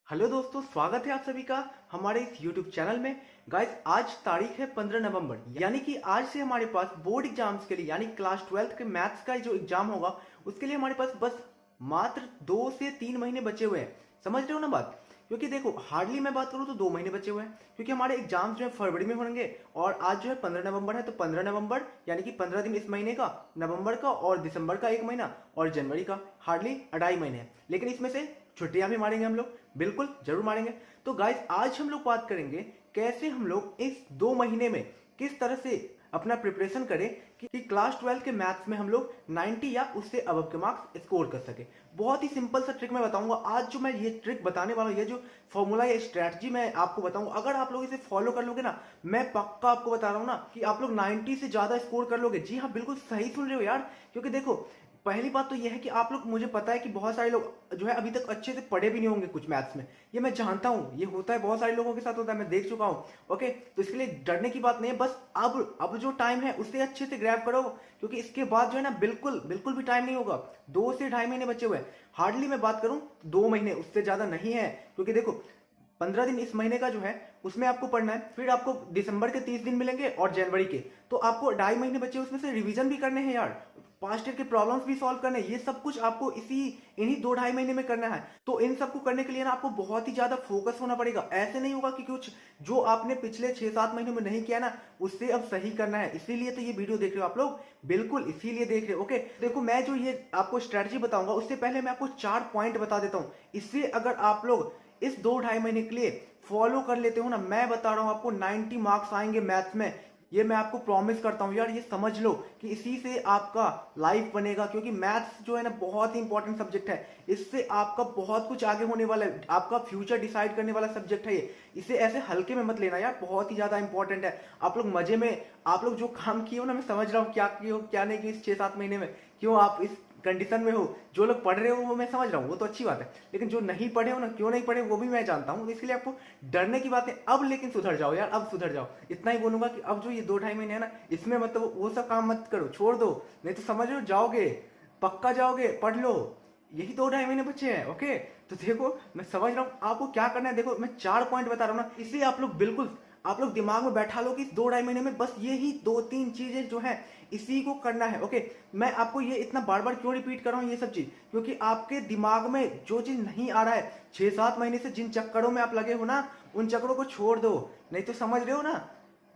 Hello दोस्तों, स्वागत है आप सभी का हमारे इस YouTube चैनल में। गाइस, आज तारीख है 15 नवंबर, यानी कि आज से हमारे पास बोर्ड एग्जाम्स के लिए यानी क्लास 12 के मैथ्स का जो एग्जाम होगा उसके लिए हमारे पास बस मात्र 2 से 3 महीने बचे हुए हैं। समझ रहे हो ना बात? क्योंकि देखो, हार्डली मैं बात करूँ तो 2 महीने बचे हुए हैं, क्योंकि हमारे एग्जाम्स जो है फरवरी में होंगे और आज जो है 15 नवंबर है, तो 15 नवंबर यानी कि 15 दिन इस महीने का, नवंबर का और दिसंबर का 1 महीना और जनवरी का हार्डली 2.5 महीने हैं। लेकिन इसमें से छुट्टियां भी मारेंगे हम लोग, बिल्कुल जरूर मारेंगे। तो गाइस, आज हम लोग बात करेंगे कैसे हम लोग इस 2 महीने में किस तरह से अपना प्रिपरेशन करें कि क्लास 12 के मैथ्स में हम लोग 90 या उससे अबव के मार्क्स स्कोर कर सके। बहुत ही सिंपल सा ट्रिक मैं बताऊंगा आज। जो मैं ये ट्रिक बताने वाला हूँ, ये जो फॉर्मूला या स्ट्रेटजी मैं आपको बताऊंगा, अगर आप लोग इसे फॉलो कर लोगे ना, मैं पक्का आपको बता रहा हूँ ना कि आप लोग 90 से ज्यादा स्कोर कर लोगे। जी हाँ, बिल्कुल सही सुन रहे हो यार। क्योंकि देखो, पहली बात तो यह है कि आप लोग, मुझे पता है कि बहुत सारे लोग जो है अभी तक अच्छे से पढ़े भी नहीं होंगे कुछ मैथ्स में। ये मैं जानता हूँ, ये होता है, बहुत सारे लोगों के साथ होता है, मैं देख चुका हूँ। ओके, तो इसके लिए डरने की बात नहीं है। बस अब जो टाइम है उससे अच्छे से ग्रैब करो, क्योंकि इसके बाद जो है ना, बिल्कुल बिल्कुल भी टाइम नहीं होगा। 2 से 2.5 महीने बचे हुए हैं। हार्डली मैं बात करूं 2 महीने, उससे ज्यादा नहीं है। क्योंकि देखो, 15 दिन इस महीने का जो है उसमें आपको पढ़ना है, फिर आपको दिसंबर के 30 दिन मिलेंगे और जनवरी के, तो आपको 2.5 महीने बचे, उसमें से रिवीजन भी करने हैं यार, पास्ट ईयर के प्रॉब्लम्स भी सॉल्व करने हैं। ये सब कुछ आपको इन्हीं 2 ढाई महीने में करना है। तो इन सबको करने के लिए ना आपको बहुत ही ज्यादा फोकस होना पड़ेगा। ऐसे नहीं होगा कि कुछ जो आपने पिछले 6-7 महीनों में नहीं किया ना, उससे अब सही करना है। इसीलिए तो ये वीडियो देख रहे हो आप लोग, बिल्कुल इसीलिए देख रहे हो। ओके, देखो, मैं जो ये आपको स्ट्रेटजी बताऊंगा उससे पहले मैं आपको 4 पॉइंट बता देता हूँ। इससे अगर आप लोग इस 2 ढाई महीने के लिए फॉलो कर लेते हो ना, मैं बता रहा हूं आपको 90 मार्क्स आएंगे मैथ्स में। ये मैं आपको प्रॉमिस करता हूं यार। ये समझ लो कि इसी से आपका लाइफ बनेगा, क्योंकि मैथ्स जो है ना बहुत ही इंपॉर्टेंट सब्जेक्ट है। इससे आपका बहुत कुछ आगे होने वाला है, आपका फ्यूचर डिसाइड करने वाला सब्जेक्ट है ये। इसे ऐसे हल्के में मत लेना यार, बहुत ही ज्यादा इंपॉर्टेंट है। आप लोग मजे में, आप लोग जो काम किए हो ना, मैं समझ रहा हूँ क्या किए हो क्या नहीं किए इस 6-7 महीने में, क्यों आप इस कंडीशन में हो। जो लोग पढ़ रहे हो वो मैं समझ रहा हूँ, वो तो अच्छी बात है। लेकिन जो नहीं पढ़े हो ना, क्यों नहीं पढ़े वो भी मैं जानता हूँ। इसलिए आपको डरने की बात है अब, लेकिन सुधर जाओ यार, अब सुधर जाओ। इतना ही बोलूंगा कि अब जो ये 2 ढाई महीने है ना, इसमें मतलब वो सब काम मत करो, छोड़ दो। नहीं तो समझ लो जाओगे, पक्का जाओगे। पढ़ लो, यही 2 ढाई महीने बचे हैं। ओके, तो देखो, मैं समझ रहा हूँ आपको क्या करना है। देखो, मैं 4 पॉइंट बता रहा हूँ ना, इसलिए आप लोग बिल्कुल, आप लोग दिमाग में बैठा लो कि इस 2 ढाई महीने में बस यही 2-3 चीजें जो है इसी को करना है। ओके, मैं आपको ये इतना बार बार क्यों रिपीट कर रहा हूँ ये सब चीज, क्योंकि आपके दिमाग में जो चीज नहीं आ रहा है, 6-7 महीने से जिन चक्करों में आप लगे हो ना, उन चक्करों को छोड़ दो। नहीं तो समझ रहे हो ना,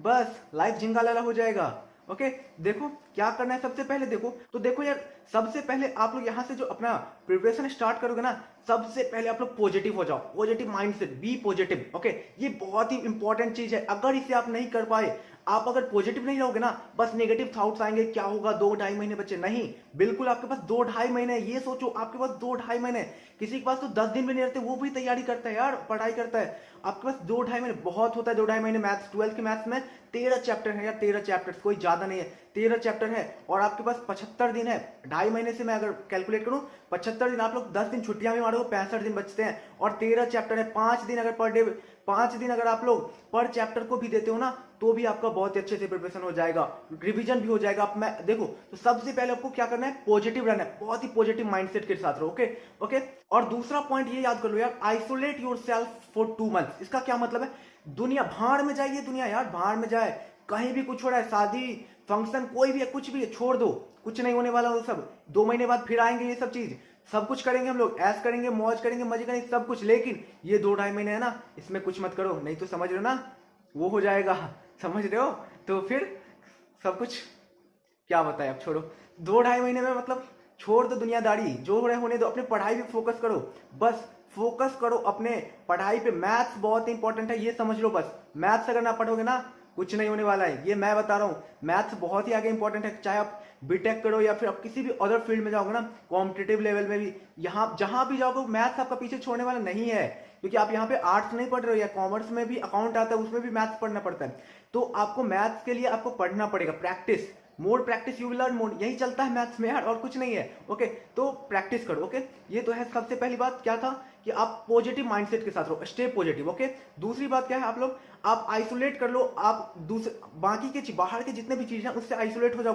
बस लाइफ झिंगा लाला हो जाएगा। ओके, देखो क्या करना है सबसे पहले। देखो तो देखो यार, सबसे पहले आप लोग यहाँ से जो अपना प्रिपरेशन स्टार्ट करोगे ना, सबसे पहले आप लोग पॉजिटिव हो जाओ, positive mindset, be positive. Okay, ये बहुत ही इंपॉर्टेंट चीज है। अगर इसे आप नहीं कर पाए, आप अगर पॉजिटिव नहीं रहोगे ना, बस नेगेटिव थॉट्स आएंगे, क्या होगा 2 ढाई महीने बच्चे, नहीं। बिल्कुल आपके पास 2 ढाई महीने, ये सोचो आपके पास 2 ढाई महीने। किसी के पास तो 10 दिन भी नहीं रहते, वो भी तैयारी करता है यार, पढ़ाई करता है। आपके पास 2 ढाई महीने बहुत होता है। 2 ढाई महीने मैथ्स, 12 के मैथ्स में 13 चैप्टर है यार, 13 चैप्टर, कोई ज्यादा नहीं है, 13 चैप्टर है। और आपके पास 75 दिन है। 2 ढाई महीने से मैं अगर कैलकुलेट करूं, 75 दिन, आप लोग 10 दिन छुट्टियां भी मारो, 65 दिन बचते हैं। और 13 चैप्टर है, 5 दिन अगर पर डे, 5 दिन अगर आप लोग पर चैप्टर को भी देते हो ना, तो भी आपका बहुत ही अच्छे से प्रिपरेशन हो जाएगा, रिवीजन भी हो जाएगा। आप, मैं देखो, तो सबसे पहले आपको क्या करना है, पॉजिटिव रहना है, बहुत ही पॉजिटिव माइंडसेट के साथ रहो। ओके ओके, और दूसरा पॉइंट ये याद कर लो यार, आइसोलेट योरसेल्फ फॉर 2 मंथ्स। इसका क्या मतलब है, दुनिया भाड़ में जाइए, दुनिया यार भाड़ में जाए। कहीं भी कुछ हो रहा है, शादी फंक्शन कोई भी है, कुछ भी है, छोड़ दो, कुछ नहीं होने वाला वो सब। 2 महीने बाद फिर आएंगे ये सब चीज, सब कुछ करेंगे हम लोग, ऐश करेंगे, मौज करेंगे, मजे करेंगे, सब कुछ। लेकिन ये 2 ढाई महीने है ना, इसमें कुछ मत करो, नहीं तो समझ रहे हो ना, वो हो जाएगा। समझ रहे हो? तो फिर सब कुछ क्या बताए, अब छोड़ो। 2 ढाई महीने में मतलब छोड़ दो दुनियादारी, जो हो रहे होने दो, अपने पढ़ाई पे फोकस करो। बस फोकस करो अपने पढ़ाई पे। मैथ्स बहुत इंपॉर्टेंट है, ये समझ लो। बस मैथ्स अगर ना पढ़ोगे ना, कुछ नहीं होने वाला है, ये मैं बता रहा हूँ। मैथ्स बहुत ही आगे इंपॉर्टेंट है, चाहे आप बीटेक करो या फिर आप किसी भी अदर फील्ड में जाओगे ना, कॉम्पिटेटिव लेवल में भी, यहाँ जहां भी जाओगे, मैथ्स आपका पीछे छोड़ने वाला नहीं है। क्योंकि आप यहाँ पे आर्ट्स नहीं पढ़ रहे हो, या कॉमर्स में भी अकाउंट आता है, उसमें भी मैथ्स पढ़ना पड़ता है। तो आपको मैथ्स के लिए आपको पढ़ना पड़ेगा, practice, more practice you will learn more, यही चलता है मैथ्स में यार, और कुछ नहीं है। ओके, तो प्रैक्टिस करो। ओके, ये तो है सबसे पहली बात। क्या था कि आप पॉजिटिव माइंडसेट के साथ रहो, स्टे पॉजिटिव। ओके, दूसरी बात क्या है, आप आइसोलेट कर लो, आप दूसरे बाकी के बाहर के जितने भी चीजें हैं उससे आइसोलेट हो जाओ,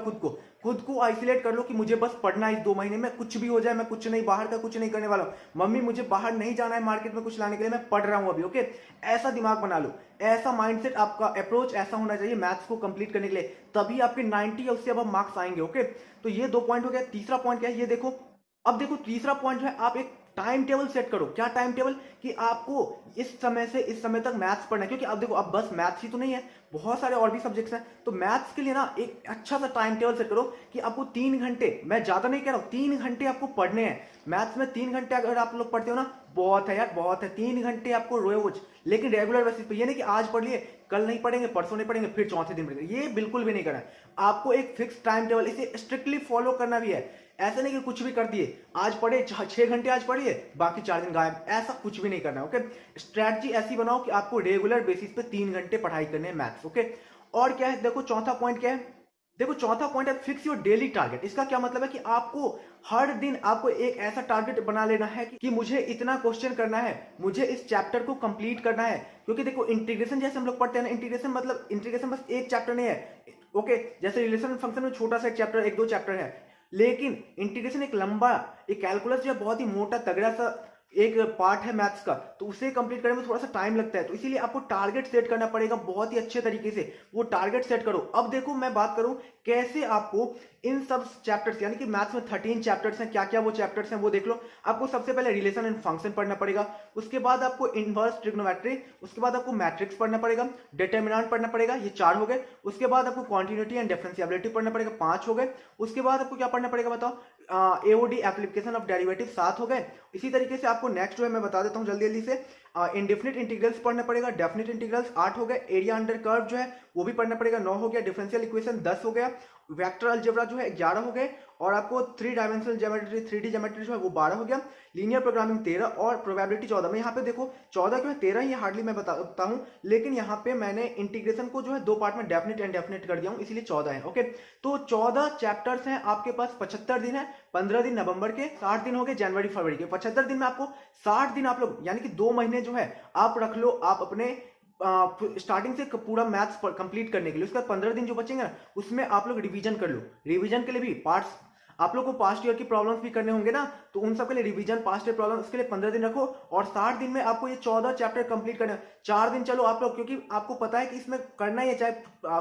खुद को आइसोलेट कर लो कि मुझे बस पढ़ना है इस 2 महीने में, कुछ भी हो जाए मैं कुछ नहीं, बाहर का कुछ नहीं करने वाला हूं, मम्मी मुझे बाहर नहीं जाना है मार्केट में कुछ लाने के लिए, मैं पढ़ रहा हूं अभी। ओके, ऐसा दिमाग बना लो, ऐसा माइंडसेट, आपका अप्रोच ऐसा होना चाहिए मैथ्स को कंप्लीट करने के लिए, तभी आपके 90 या उससे अब मार्क्स आएंगे। ओके, तो ये 2 पॉइंट हो गया। तीसरा पॉइंट क्या है ये देखो, अब देखो तीसरा पॉइंट जो है, आप एक टाइम टेबल सेट करो। क्या टाइम टेबल, कि आपको इस समय से इस समय तक मैथ्स पढ़ना है, क्योंकि अब देखो अब बस मैथ्स ही तो नहीं है, बहुत सारे और भी सब्जेक्ट्स हैं, तो मैथ्स के लिए ना एक अच्छा सा टाइम टेबल सेट करो कि आपको 3 घंटे, मैं ज्यादा नहीं कह रहा हूं, 3 घंटे आपको पढ़ने हैं मैथ्स में। 3 घंटे अगर आप लोग पढ़ते हो ना, बहुत है यार, बहुत है 3 घंटे आपको रोज, लेकिन रेगुलर बेसिस पे, ये नहीं कि आज पढ़ लिए कल नहीं पढ़ेंगे, परसों नहीं पढ़ेंगे, फिर चौथे दिन पढ़ेंगे, ये बिल्कुल भी नहीं करना है। आपको एक फिक्स टाइम टेबल, इसे स्ट्रिक्टली फॉलो करना भी है। ऐसा नहीं कि कुछ भी कर दिए, आज पढ़े 6 घंटे आज पढ़िए, बाकी 4 दिन गायब, ऐसा कुछ भी नहीं करना है। ओके, स्ट्रैटेजी ऐसी बनाओ कि आपको रेगुलर बेसिस पे 3 घंटे पढ़ाई करने हैं मैथ्स। ओके, और क्या है देखो, चौथा पॉइंट क्या है, देखो चौथा पॉइंट है फिक्स योर डेली टारगेट। इसका क्या मतलब है कि आपको हर दिन आपको एक ऐसा टारगेट बना लेना है कि मुझे इतना क्वेश्चन करना है, मुझे इस चैप्टर को कंप्लीट करना है। क्योंकि देखो इंटीग्रेशन जैसे हम लोग पढ़ते हैं ना, इंटीग्रेशन मतलब इंटीग्रेशन बस एक चैप्टर नहीं है। ओके, जैसे रिलेशन फंक्शन में छोटा सा एक चैप्टर, 1-2 चैप्टर है, लेकिन इंटीग्रेशन एक लंबा, एक कैलकुलस जो है बहुत ही मोटा तगड़ा सा एक पार्ट है मैथ्स का, तो उसे कंप्लीट करने में थोड़ा सा टाइम लगता है, तो इसीलिए आपको टारगेट सेट करना पड़ेगा बहुत ही अच्छे तरीके से, वो टारगेट सेट करो। अब देखो मैं बात करूं कैसे आपको इन सब चैप्टर्स, यानी कि मैथ्स में 13 चैप्टर्स हैं, क्या क्या वो चैप्टर्स हैं वो देख लो। आपको सबसे पहले रिलेशन एंड फंक्शन पढ़ना पड़ेगा, उसके बाद आपको इनवर्स ट्रिग्नोमेट्री, उसके बाद आपको मैट्रिक्स पढ़ना पड़ेगा, डिटर्मिनेंट पढ़ना पड़ेगा, ये 4 हो गए। उसके बाद आपको कॉन्टिन्यूटी एंड डिफरेंशिएबिलिटी पढ़ना पड़ेगा, 5 हो गए। उसके बाद आपको क्या पढ़ना पड़ेगा बताओ, एओडी एप्लीकेशन ऑफ डेरिवेटिव, 7 हो गए। इसी तरीके से आपको नेक्स्ट जो है मैं बता देता हूं जल्दी जल्दी से, इंडेफिनिट इंटीग्रल्स पढ़ना पड़ेगा, डेफिनिट इंटीग्रल्स 8 हो गए, एरिया अंडर कर्व जो है वो भी पढ़ना पड़ेगा, 9 हो गया, डिफरेंशियल इक्वेशन 10 हो गया, वेक्टर अलजेब्रा जो है 11 हो गए, और आपको 3 डायमेंशनल ज्योमेट्री, 3D ज्योमेट्री जो है वो 12 हो गया, लीनियर प्रोग्रामिंग 13 और प्रोबेबिलिटी 14। मैं यहाँ पे देखो 14 क्यों है, 13 ही हार्डली मैं बताता हूँ, लेकिन यहाँ पे मैंने इंटीग्रेशन को जो है 2 पार्ट में डेफिनिट एंड डेफिनिट कर दिया हूँ, इसलिए 14 है। ओके, तो 14 चैप्टर्स हैं आपके पास, 75 दिन है, 15 दिन नवंबर के, 60 दिन हो गए जनवरी फरवरी के, 75 दिन में आपको 60 दिन आप लोग, यानी कि 2 महीने जो है आप रख लो आप अपने स्टार्टिंग से पूरा मैथ्स कंप्लीट करने के लिए। उसके बाद 15 दिन जो बचेंगे ना, उसमें आप लोग रिवीजन कर लो। रिवीजन के लिए भी पार्ट्स, आप लोग को पास्ट ईयर की प्रॉब्लम्स भी करने होंगे ना, तो उन सब के लिए रिवीजन, पास्ट ईयर प्रॉब्लम, उसके लिए 15 दिन रखो, और 60 दिन में आपको ये 14 चैप्टर कंप्लीट करना है। 4 दिन चलो आप लोग, क्योंकि आपको पता है कि इसमें करना ही है, चाहे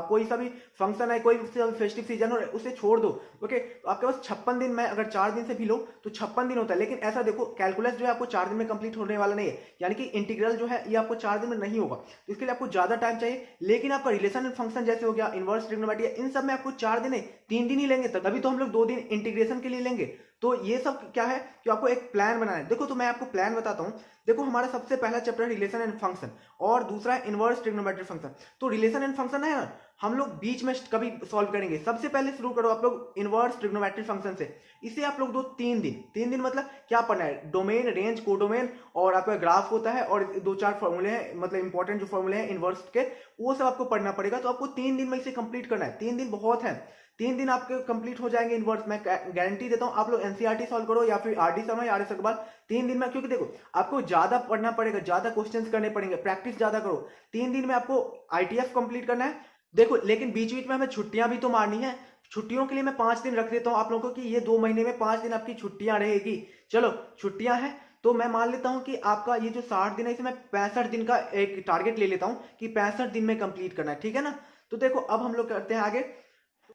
कोई सा भी फंक्शन है, कोई फेस्टिव सीजन हो, उसे छोड़ दो। ओके, तो आपके पास 56 दिन में अगर 4 दिन से भी लो तो 56 दिन होता है। लेकिन ऐसा देखो, कैलकुलस जो है आपको 4 दिन में कंप्लीट होने वाला नहीं है, यानी कि इंटीग्रल जो है ये आपको 4 दिन में नहीं होगा, तो इसके लिए आपको ज्यादा टाइम चाहिए। लेकिन आपका रिलेशन एंड फंक्शन जैसे हो गया, इनवर्स ट्रिग्नोमेट्री, इन सब में आपको 4 दिन नहीं 3 दिन ही लेंगे, तभी तो हम लोग 2 दिन इंटीग्रेशन के लिए लेंगे। तो ये सब क्या है कि आपको एक प्लान बनाना है। देखो, तो मैं आपको प्लान बताता हूं। देखो, हमारा सबसे पहला चैप्टर है रिलेशन एंड फंक्शन, और दूसरा है इनवर्स ट्रिग्नोमेट्री फंक्शन। तो रिलेशन एंड फंक्शन है ना, हम लोग बीच में कभी सॉल्व करेंगे। सबसे पहले शुरू करो आप लोग इनवर्स ट्रिग्नोमेट्री फंक्शन से, इसे आप लोग दो 3 दिन। 3 दिन मतलब क्या पढ़ना है, डोमेन, रेंज, कोडोमेन, और आपका ग्राफ होता है, और 2-4 फॉर्मूले हैं, मतलब इंपॉर्टेंट जो फॉर्मूले हैं इनवर्स के, वो सब आपको पढ़ना पड़ेगा। तो आपको 3 दिन में इसे कंप्लीट करना है। 3 दिन बहुत है, 3 दिन आपके कंप्लीट हो जाएंगे इनवर्स, मैं गारंटी देता हूं। आप लोग एनसीईआरटी सॉल्व करो या फिर आरडी सॉल्व या आरएस अग्रवाल, 3 दिन में, क्योंकि देखो आपको ज्यादा पढ़ना पड़ेगा, ज्यादा क्वेश्चंस करने पड़ेंगे, प्रैक्टिस ज्यादा करो। 3 दिन में आपको आईटीएफ कंप्लीट करना है। देखो, लेकिन बीच बीच में हमें छुट्टियां भी तो मारनी है। छुट्टियों के लिए मैं 5 दिन रख देता हूं आप लोगों को, कि ये 2 महीने में 5 दिन आपकी छुट्टियां रहेगी। चलो, छुट्टियां हैं तो मैं मान लेता हूं कि आपका ये जो 60 दिन है, इसे मैं 65 दिन का एक टारगेट ले लेता हूं कि 65 दिन में कंप्लीट करना है, ठीक है ना। तो देखो, अब हम लोग करते हैं आगे।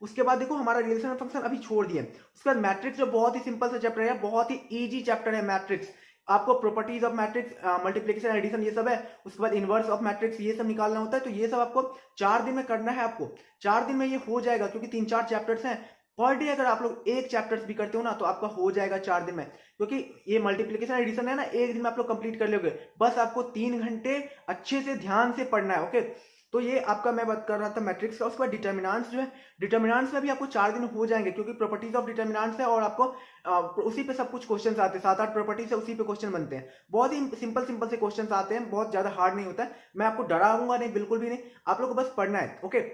उसके बाद देखो, हमारा रिलेशन फंक्शन अभी छोड़ दिए। उसके बाद मैट्रिक्स, जो बहुत ही सिंपल सा चैप्टर है, बहुत ही इजी चैप्टर है मैट्रिक्स। आपको properties of matrix, multiplication, addition, ये सब है। उसके बाद इनवर्स ऑफ मैट्रिक्स, ये सब निकालना होता है। तो ये सब आपको 4 दिन में करना है। आपको 4 दिन में ये हो जाएगा, क्योंकि 3-4 चैप्टर्स हैं पर डे। अगर आप लोग एक चैप्टर्स भी करते हो ना, तो आपका हो जाएगा 4 दिन में, क्योंकि ये मल्टीप्लिकेशन एडिशन है ना, एक दिन में आप लोग कंप्लीट कर लोगे। बस आपको 3 घंटे अच्छे से ध्यान से पढ़ना है। ओके, तो ये आपका मैं बात कर रहा था मैट्रिक्स का। उसके बाद डिटर्मिनेंट्स जो है, डिटर्मिनेंट्स में भी आपको 4 दिन हो जाएंगे, क्योंकि प्रॉपर्टीज ऑफ डिटर्मिनेंट्स है, और आपको उसी पे सब कुछ क्वेश्चन आते हैं। 7-8 प्रॉपर्टीज है, उसी पे क्वेश्चन बनते हैं। बहुत ही सिंपल सिंपल से क्वेश्चन आते हैं, बहुत ज्यादा हार्ड नहीं होता है। मैं आपको डराऊंगा नहीं, बिल्कुल भी नहीं, आप लोग को बस पढ़ना है। ओके,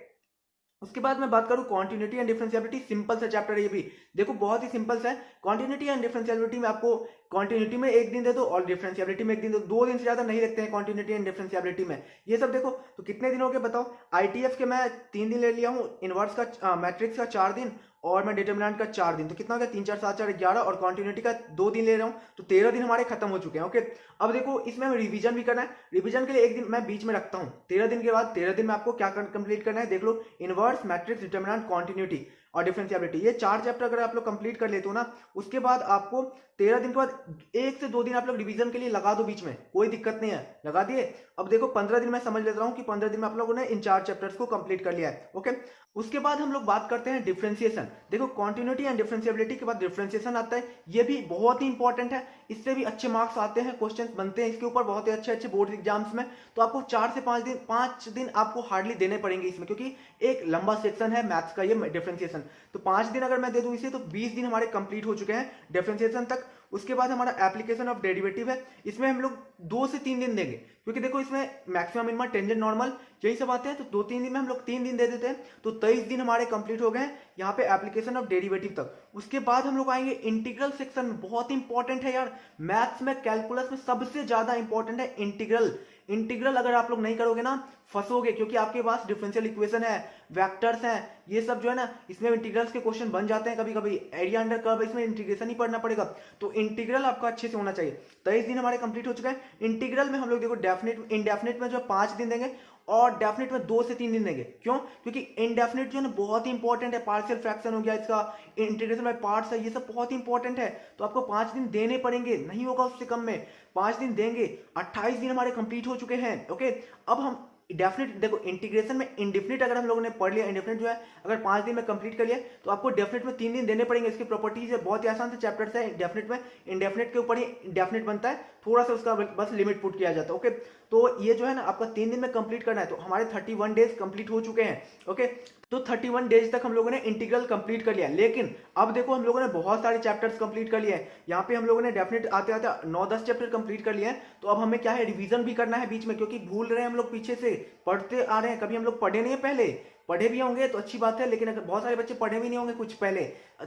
उसके बाद मैं बात करूं कॉन्टिन्यूटी एंड डिफरेंशिएबिलिटी, सिंपल सा चैप्टर है ये भी। देखो, बहुत ही सिंपल सा है। कॉन्टिन्यूटी एंड डिफरेंशिएबिलिटी में आपको कॉन्टिन्यूटी में एक दिन दे दो और डिफरेंशियबिलिटी में एक दिन दो, 2 दिन से ज्यादा नहीं लगते हैं कॉन्टिन्यूटी एंड डिफरेंशियबिलिटी में। ये सब देखो तो कितने दिन हो गए बताओ। आईटीएफ के मैं 3 दिन ले लिया हूँ, इनवर्स का मैट्रिक्स का 4 दिन और मैं डिटर्मिनेंट का 4 दिन, तो कितना हो गया 3 4 7 4 11 और कॉन्टिन्यूटी का 2 दिन ले रहा हूँ, तो 13 दिन हमारे खत्म हो चुके हैं। ओके, अब देखो इसमें हमें रिवीजन भी करना है। रिवीजन के लिए एक दिन मैं बीच में रखता हूँ, 13 दिन के बाद 13 दिन में आपको क्या कंप्लीट करना है देख लो। इनवर्स, मैट्रिक्स, डिटर्मिनेंट, कॉन्टिन्यूटी और डिफरेंशियबिलिटी, ये 4 चैप्टर अगर आप लोग कंप्लीट कर लेते हो ना, उसके बाद आपको 13 दिन के बाद 1 से 2 दिन आप लोग रिवीजन के लिए लगा दो बीच में, कोई दिक्कत नहीं है, लगा दिए। अब देखो 15 दिन मैं समझ लेता हूँ कि 15 दिन में आप लोगों ने इन 4 चैप्टर्स को कंप्लीट कर लिया है। ओके, उसके बाद हम लोग बात करते हैं डिफरेंशिएशन। देखो कॉन्टिन्यूटी एंड डिफरेंशियबिलिटी के बाद डिफरेंशिएशन आता है, ये भी बहुत ही इंपॉर्टेंट है, इससे भी अच्छे मार्क्स आते हैं, क्वेश्चन बनते हैं इसके ऊपर बहुत ही अच्छे अच्छे बोर्ड एग्जाम्स में। तो आपको 4 से 5 दिन आपको हार्डली देने पड़ेंगे इसमें, क्योंकि एक लंबा सेक्शन है मैथ्स का ये डिफरेंशिएशन। तो 5 दिन अगर मैं दे दूं इसे तो 20 दिन हमारे कंप्लीट हो चुके हैं डिफरेंशिएशन तक। उसके बाद हमारा एप्लीकेशन ऑफ डेरिवेटिव है, इसमें हम लोग 2 से 3 दिन देंगे, क्योंकि देखो इसमें मैक्सिमम, मिनिमम, टेंजेंट, नॉर्मल यही सब आते हैं। तो 2-3 दिन में हम लोग 3 दिन दे देते हैं, तो 23 दिन हमारे कंप्लीट हो गए यहाँ पे एप्लीकेशन ऑफ डेरिवेटिव तक। उसके बाद हम लोग आएंगे इंटीग्रल सेक्शन में, बहुत इंपॉर्टेंट है यार, मैथ्स में कैलकुलस में सबसे ज्यादा इंपॉर्टेंट है इंटीग्रल। इंटीग्रल अगर आप लोग नहीं करोगे ना फंसोगे, क्योंकि आपके पास डिफरेंशियल इक्वेशन है, वेक्टर्स हैं, ये सब जो है ना इसमें इंटीग्रल्स के क्वेश्चन बन जाते हैं कभी कभी, एरिया अंडर कर्व, इसमें इंटीग्रेशन ही पढ़ना पड़ेगा। तो इंटीग्रल आपका अच्छे से होना चाहिए। 23 दिन हमारे कंप्लीट हो चुके हैं। इंटीग्रल में हम लोग देखो डेफिनेट, इनडेफिनेट में जो 5 दिन देंगे और डेफिनेट में 2 से 3 दिन देंगे। क्यों? क्योंकि इनडेफिनेट जो है ना बहुत ही इंपॉर्टेंट है, पार्शियल फ्रैक्शन हो गया इसका, इंटीग्रेशन बाय पार्ट्स है, ये सब बहुत ही इंपॉर्टेंट है। तो आपको 5 दिन देने पड़ेंगे, नहीं होगा उससे कम में, 5 दिन देंगे। 28 दिन हमारे कंप्लीट हो चुके हैं। ओके, अब हम डेफिनेट देखो, इंटीग्रेशन में इंडेफिनेट अगर हम लोगों ने पढ़ लिया, इंडेफिनेट जो है अगर 5 दिन में कंप्लीट कर लिया तो आपको डेफिनेट में 3 दिन देने पड़ेंगे। इसकी प्रॉपर्टीज है, बहुत ही आसान से चैप्टर्स है डेफिनेट में, इंडेफिनेट के ऊपर ही डेफिनेट बनता है, थोड़ा सा उसका बस लिमिट पुट किया जाता है। ओके, तो ये जो है ना आपका 3 दिन में कंप्लीट करना है। तो हमारे 31 डेज कंप्लीट हो चुके हैं। ओके, तो 31 डेज तक हम लोगों ने इंटीग्रल कंप्लीट कर लिया। लेकिन अब देखो हम लोगों ने बहुत सारे चैप्टर्स कंप्लीट कर लिए हैं, यहाँ पे हम लोगों ने डेफिनेट आते आते 9-10 चैप्टर कंप्लीट कर लिए हैं। तो अब हमें क्या है, रिवीजन भी करना है बीच में, क्योंकि भूल रहे हैं हम लोग, पीछे से पढ़ते आ रहे हैं, कभी हम लोग पढ़े नहीं है, पहले पढ़े भी होंगे तो अच्छी बात है, लेकिन अगर बहुत सारे बच्चे पढ़े भी नहीं होंगे कुछ पहले,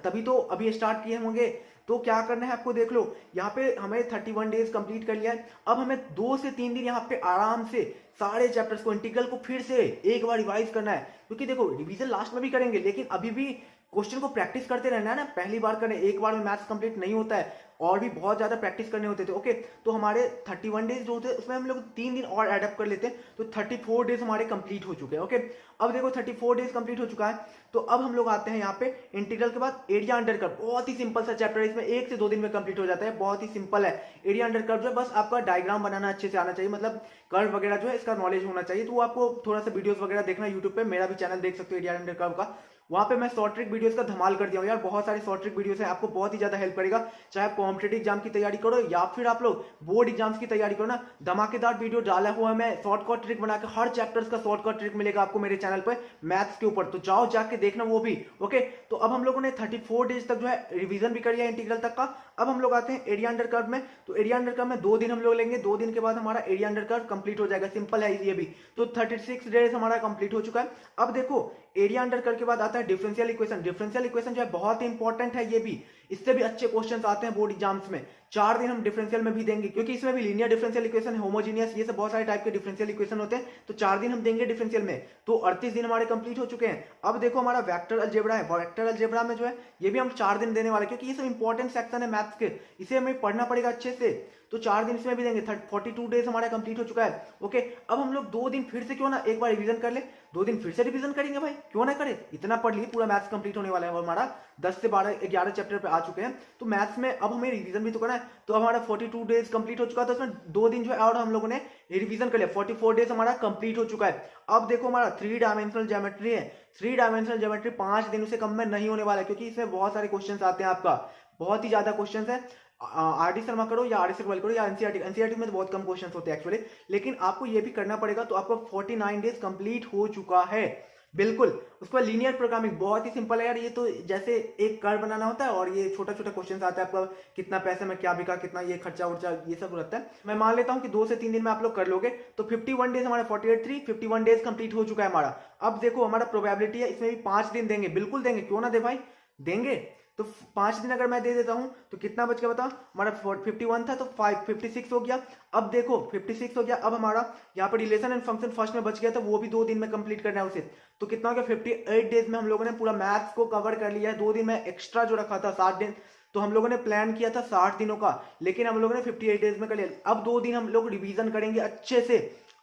तभी तो अभी स्टार्ट किए होंगे। तो क्या करना है आपको देख लो, यहाँ पे हमें 31 डेज कंप्लीट कर लिया है। अब हमें 2 से 3 दिन यहाँ पे आराम से सारे चैप्टर्स को, इंटीग्रल को फिर से एक बार रिवाइज करना है, क्योंकि देखो रिवीजन लास्ट में भी करेंगे, लेकिन अभी भी क्वेश्चन को प्रैक्टिस करते रहना है ना। पहली बार करें, एक बार में मैथ्स कंप्लीट नहीं होता है, और भी बहुत ज्यादा प्रैक्टिस करने होते थे। ओके, तो हमारे 31 डेज जो होते हैं उसमें हम लोग 3 दिन और एडअप कर लेते हैं, तो 34 डेज हमारे कंप्लीट हो चुके हैं। ओके, अब देखो 34 डेज कंप्लीट हो चुका है। तो अब हम लोग आते हैं यहाँ पे इंटीग्रल के बाद एरिया अंडर कर्व, बहुत ही सिंपल सा चैप्टर है, इसमें 1 से 2 दिन में कंप्लीट हो जाता है, बहुत ही सिंपल है। एरिया अंडर कर्व जो है बस आपका डायग्राम बनाना अच्छे से आना चाहिए, मतलब कर्व वगैरह जो है इसका नॉलेज होना चाहिए। तो आपको थोड़ा सा वीडियोस वगैरह देखना यूट्यूब पे, मेरा भी चैनल देख सकते हो एरिया अंडर कर्व का, वहां पे मैं शॉर्ट ट्रिक वीडियोस का धमाल कर दिया हूं यार, बहुत सारे शॉर्ट ट्रिक वीडियोस हैं, आपको बहुत ही ज्यादा हेल्प करेगा। चाहे आप कॉम्पिटेटिव एग्जाम की तैयारी करो या फिर आप लोग बोर्ड एग्जाम्स की तैयारी करो ना, धमाकेदार वीडियो डाला हुआ है मैं, शॉर्टकट ट्रिक बना के, हर चैप्टर्स का शॉर्टकट ट्रिक मिलेगा आपको मेरे चैनल पर मैथ्स के ऊपर, तो जाओ जाके देखना वो भी। ओके, तो अब हम लोगों ने 34 डेज तक जो है रिवीजन भी कर लिया इंटीग्रल तक का। अब हम लोग आते हैं एरिया अंडर कर्व में। तो एरिया अंडर कर्व में 2 दिन हम लोग लेंगे, 2 दिन के बाद हमारा एरिया अंडर कर्व कंप्लीट हो जाएगा, सिंपल है ये भी। तो 36 डेज हमारा कंप्लीट हो चुका है। अब देखो एरिया अंडर कर्व के बाद आता है डिफरेंशियल इक्वेशन। डिफरेंशियल इक्वेशन जो है बहुत ही इंपॉर्टेंट है, ये भी, इससे भी अच्छे क्वेश्चंस आते हैं बोर्ड एग्जाम्स में। 4 दिन हम डिफरेंशियल में भी देंगे, क्योंकि इसमें भी लीनियर डिफरेंशियल इक्वेशन, होमोजीनियस, ये सब बहुत सारे टाइप के डिफरेंशियल इक्वेशन होते हैं। तो 4 दिन हम देंगे डिफरेंशियल में, तो 38 दिन हमारे कंप्लीट हो चुके हैं। अब देखो हमारा वेक्टर अलजेब्रा है, वेक्टर अलजेब्रा में जो है ये भी हम 4 दिन देने वाले, क्योंकि ये सब इंपॉर्टेंट सेक्शन है मैथ्स के, इसे हमें पढ़ना पड़ेगा अच्छे से। तो 4 दिन इसमें भी देंगे, 42 डेज हमारा कंप्लीट हो चुका है। ओके, अब हम लोग 2 दिन फिर से क्यों ना एक बार रिवीजन कर ले, 2 दिन फिर से रिवीजन करेंगे भाई, क्यों ना करें, इतना पढ़ लिए, पूरा मैथ्स कंप्लीट होने वाला है हमारा, 10 से 11 चैप्टर पे आ चुके हैं। तो मैथ्स में अब हमें रिवीजन भी तो करना है। तो अब हमारा 42 डेज कंप्लीट हो चुका है, तो उसमें 2 दिन जो है और हम लोगों ने रिवीजन कर लिया, 44 डेज हमारा कंप्लीट हो चुका है। अब देखो हमारा 3 डायमेंशनल ज्योमेट्री है, 3 डायमेंशनल ज्योमेट्री 5 दिन से कम में नहीं होने वाला है, क्योंकि इसमें बहुत सारे क्वेश्चंस आते हैं, आपका बहुत ही ज्यादा क्वेश्चंस है। आर डी शर्मा करो या आर एस करो या एनसीईआरटी में तो बहुत कम क्वेश्चंस होते हैं एक्चुअली, लेकिन आपको ये भी करना पड़ेगा। तो आपको 49 डेज कंप्लीट हो चुका है, बिल्कुल। उसके बाद लीनियर प्रोग्रामिंग बहुत ही सिंपल है यार, ये तो जैसे एक कर्व बनाना होता है और ये छोटा छोटा क्वेश्चन आता है आपका, कितना पैसे में क्या बिका, कितना ये खर्चा उर्चा, ये सब रहता है। मैं मान लेता हूँ कि 2 से 3 दिन में आप लोग कर लोगे। तो 51 डेज हमारे 51 डेज कंप्लीट हो चुका है हमारा। अब देखो हमारा प्रोबेबिलिटी है, इसमें भी 5 दिन देंगे, बिल्कुल देंगे, क्यों ना दे भाई, देंगे। तो 5 दिन अगर मैं दे देता हूँ तो कितना बच गया बताओ, हमारा 51 था तो 56 हो गया। अब देखो 56 हो गया, अब हमारा यहाँ पर रिलेशन एंड फंक्शन फर्स्ट में बच गया था, वो भी 2 दिन में कंप्लीट करना है उसे। तो कितना हो गया, 58 डेज में हम लोगों ने पूरा मैथ्स को कवर कर लिया है। 2 दिन में एक्स्ट्रा जो रखा था 60 दिन, तो हम लोगों ने प्लान किया था 60 दिनों का, लेकिन हम लोगों ने 58 डेज में कर लिया। अब 2 दिन हम लोग रिवीजन करेंगे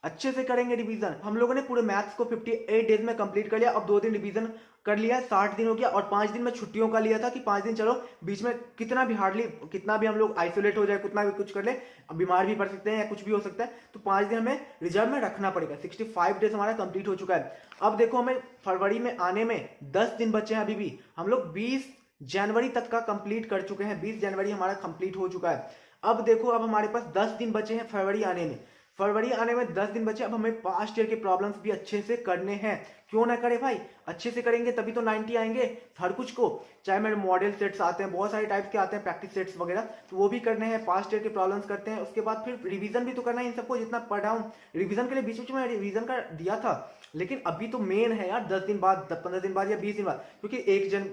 अच्छे से करेंगे रिवीजन। हम लोगों ने पूरे मैथ्स को 58 डेज में कंप्लीट कर लिया। अब 2 दिन रिवीजन कर लिया है, 60 दिन हो गया। और 5 दिन में छुट्टियों का लिया था कि 5 दिन चलो बीच में कितना भी कितना भी हम लोग आइसोलेट हो जाए, कितना भी कुछ कर ले, अब बीमार भी पड़ सकते हैं या कुछ भी हो सकता है, तो 5 दिन हमें रिजर्व में रखना पड़ेगा। 65 डेज हमारा कंप्लीट हो चुका है। अब देखो हमें फरवरी में आने में 10 दिन बचे हैं अभी भी। हम लोग 20 जनवरी तक का कंप्लीट कर चुके हैं, 20 जनवरी हमारा कंप्लीट हो चुका है। अब देखो अब हमारे पास 10 दिन बचे हैं फरवरी आने में। फरवरी आने में 10 दिन बचे। अब हमें पास्ट ईयर के प्रॉब्लम्स भी अच्छे से करने हैं। क्यों ना करें भाई, अच्छे से करेंगे तभी तो 90 आएंगे हर कुछ को। चाहे मेरे मॉडल सेट्स आते हैं, बहुत सारे टाइप्स के आते हैं प्रैक्टिस सेट्स वगैरह, तो वो भी करने हैं। पास्ट ईयर के प्रॉब्लम्स करते हैं, उसके बाद फिर रिवीजन भी तो करना है इन सबको। जितना पढ़ा हूँ रिवीजन के लिए बीच में रिवीजन का दिया था, लेकिन अभी तो मेन है यार 10 दिन बाद, 15 दिन बाद या 20 दिन बाद, क्योंकि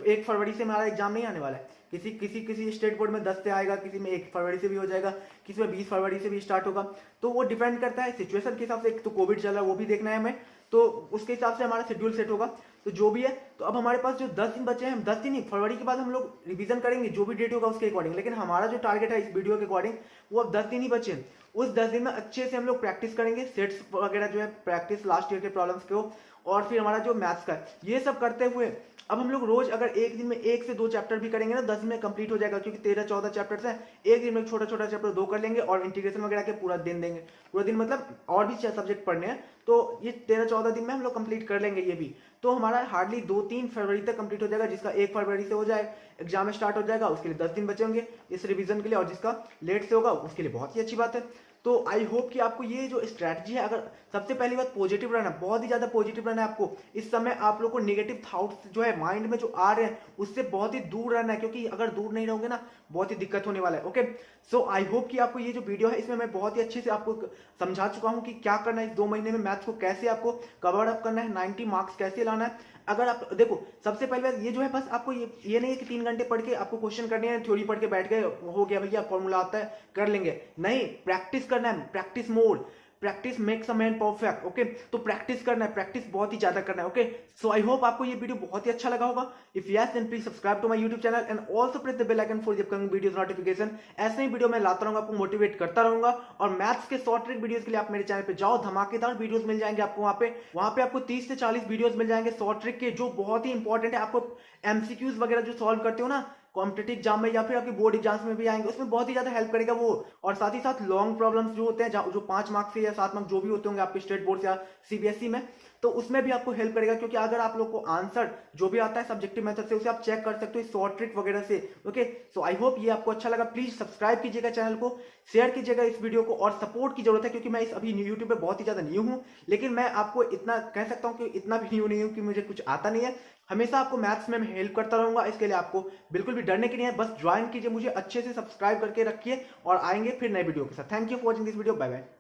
1 फरवरी से हमारा एग्जाम नहीं आने वाला है। किसी स्टेट बोर्ड में 10 से आएगा, किसी में 1 फरवरी से भी हो जाएगा, किसी में 20 फरवरी से भी स्टार्ट होगा। तो वो डिपेंड करता है सिचुएशन के हिसाब से। एक तो कोविड चल रहा है, वो भी देखना है हमें, तो उसके हिसाब से हमारा शेड्यूल सेट होगा। तो जो भी है, तो अब हमारे पास जो 10 दिन बचे हैं, हम 10 दिन ही, फरवरी के बाद हम लोग रिवीजन करेंगे जो भी डेट होगा उसके अकॉर्डिंग। लेकिन हमारा जो टारगेट है इस वीडियो के अकॉर्डिंग, वो अब 10 दिन ही बचे हैं। उस 10 दिन में अच्छे से हम लोग प्रैक्टिस करेंगे, सेट्स वगैरह जो है प्रैक्टिस लास्ट ईयर के प्रॉब्लम्स को, और फिर हमारा जो मैथ्स का है, ये सब करते हुए अब हम लोग रोज अगर एक दिन में 1 से 2 चैप्टर भी करेंगे ना, 10 दिन में कंप्लीट हो जाएगा। क्योंकि 13-14 चैप्टर्स हैं, एक दिन में छोटा छोटा चैप्टर 2 कर लेंगे और इंटीग्रेशन वगैरह के पूरा दिन देंगे। पूरा दिन मतलब और भी सब्जेक्ट पढ़ने हैं, तो ये 13-14 दिन में हम लोग कंप्लीट कर लेंगे ये भी। तो हमारा हार्डली 2-3 फरवरी तक कंप्लीट हो जाएगा, जिसका 1 फरवरी से हो जाए एग्जाम स्टार्ट हो जाएगा, उसके लिए 10 दिन बचेंगे इस रिवीजन के लिए। और जिसका लेट से होगा उसके लिए बहुत ही अच्छी बात है। तो आई होप कि आपको ये जो स्ट्रैटेजी है, अगर सबसे पहली बात पॉजिटिव रहना, बहुत ही ज्यादा पॉजिटिव रहना है आपको। इस समय आप लोग को नेगेटिव थॉट्स जो है माइंड में जो आ रहे हैं, उससे बहुत ही दूर रहना है, क्योंकि अगर दूर नहीं रहोगे ना, बहुत ही दिक्कत होने वाला है। ओके, सो आई होप कि आपको ये जो वीडियो है, इसमें मैं बहुत ही अच्छे से आपको समझा चुका हूँ कि क्या करना है इस 2 महीने में, मैथ्स को कैसे आपको कवर अप करना है, 90 मार्क्स कैसे लाना है। अगर आप देखो, सबसे पहले बात ये जो है, बस आपको ये नहीं है कि 3 घंटे पढ़ के आपको क्वेश्चन करने हैं, थ्योरी पढ़ के बैठ गए, हो गया भैया फॉर्मूला आता है कर लेंगे, नहीं, प्रैक्टिस करना है, practice mode, practice makes a man perfect. Okay, तो प्रैक्टिस करना है, प्रैक्टिस बहुत ही ज्यादा करना है। ओके, सो आई होप आपको ये वीडियो बहुत ही अच्छा लगा होगा। If yes then please subscribe to my YouTube channel and also press the bell icon for the upcoming videos notification. ऐसे ही वीडियो मैं लाता रहूंगा, आपको मोटिवेट करता रहूंगा। और मैथ्स के शॉर्ट ट्रिक वीडियोस के लिए आप मेरे चैनल पे जाओ, धमाकेदार वीडियोस मिल जाएंगे आपको वहां पे आपको 30 से 40 वीडियोस मिल जाएंगे शॉर्ट ट्रिक के, जो बहुत ही इंपॉर्टेंट है। आपको एमसीक्यूज वगैरह जो सॉल्व करते हो ना कॉम्पिटेटिव एग्जाम में या फिर आपकी बोर्ड एग्जाम्स में भी आएंगे, उसमें बहुत ही ज्यादा हेल्प करेगा वो। और साथ ही साथ लॉन्ग प्रॉब्लम्स जो होते हैं, जो 5 मार्क्स से या 7 मार्क्स जो भी होते होंगे आपके स्टेट बोर्ड या सीबीएसई में, तो उसमें भी आपको हेल्प करेगा। क्योंकि अगर आप लोग को आंसर जो भी आता है सब्जेक्टिव मेथड से, उसे आप चेक कर सकते हो इस शॉर्ट ट्रिक वगैरह से। ओके, सो आई होप ये आपको अच्छा लगा। प्लीज सब्सक्राइब कीजिएगा चैनल को, शेयर कीजिएगा इस वीडियो को, और सपोर्ट की जरूरत है, क्योंकि मैं इस अभी यूट्यूब पे बहुत ही ज्यादा न्यू हूं। लेकिन मैं आपको इतना कह सकता हूं कि इतना भी न्यू नहीं हूं कि मुझे कुछ आता नहीं है। हमेशा आपको मैथ्स में हेल्प करता रहूंगा, इसके लिए आपको बिल्कुल भी डरने की नहीं है। बस ज्वाइन कीजिए मुझे, अच्छे से सब्सक्राइब करके रखिए, और आएंगे फिर नए वीडियो के साथ। Thank you for watching this video, bye bye.